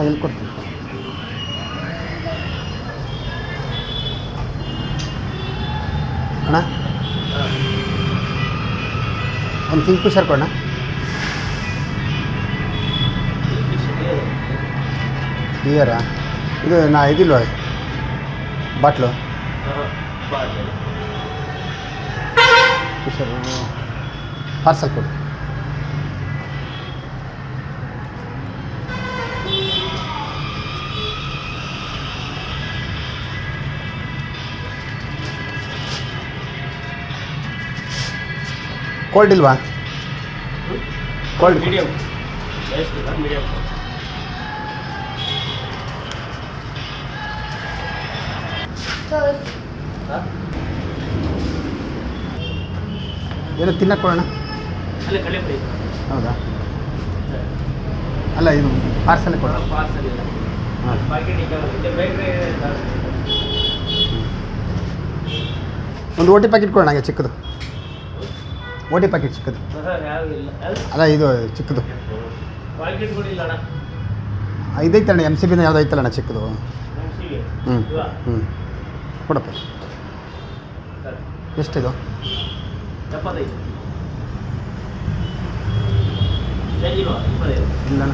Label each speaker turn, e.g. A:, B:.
A: ನಾನು ಎಲ್ಲಿ ಕೊಡ್ತೀನಿ ಅಣ್ಣ ಒಂದು ಕಿಂಗ್ ಫಿಶರ್ ಕೊಡೋಣ ಬಿಯರಾ ಇದು ಇದಿಲ್ವ ಬಾಟ್ಲು ಫಿಶರ್ ಪಾರ್ಸಲ್ ಕೊಡು ಕೋಲ್ಡ್ ಇಲ್ವಾ ಕೋಲ್ಡ್
B: ಮೀಡಿಯಂ ಮೀಡಿಯಂ
A: ಏನೋ ತಿನ್ನಕ್ಕೆ ಕೊಡೋಣ
B: ಅಲ್ಲೇ ಕಳೆ ಪುಡಿ
A: ಹೌದಾ ಅಲ್ಲ ಇದು ಪಾರ್ಸಲ್ ಕೊಡ
B: ಪಾರ್ಸಲ್ ಇಲ್ಲ
A: ಹಾಂ
B: ಪ್ಯಾಕೆಟ್ ಬೇಕ್ರಿ
A: ಒಂದು ಓಟಿ ಪ್ಯಾಕೆಟ್ ಕೊಡೋಣ ಹಾಗೆ ಚಿಕ್ಕದು ಓಟಿ ಪ್ಯಾಕೆಟ್ ಚಿಕ್ಕದು
B: ಯಾವ ಇಲ್ಲ
A: ಅಲ್ಲ ಇದು ಚಿಕ್ಕದು
B: ಪ್ಯಾಕೆಟ್ ಕೂಡ ಇಲ್ಲ ಅಣ್ಣ
A: ಇದೈತಣ್ಣ ಎಮ್ ಸಿ ಬಿನ ಯಾವ್ದು ಐತಲ್ಲಣ್ಣ ಚಿಕ್ಕದು
B: ಮೆಣಸಿಗೆ
A: ಹ್ಞೂ
B: ಇವಾ
A: ಹ್ಞೂ ಕೊಡಪ್ಪ
B: ಸರಿ
A: ಎಷ್ಟಿದು
B: 75 ಚೇಂಜ್ ಇಲ್ವಾ 25
A: ಇಲ್ಲಣ್ಣ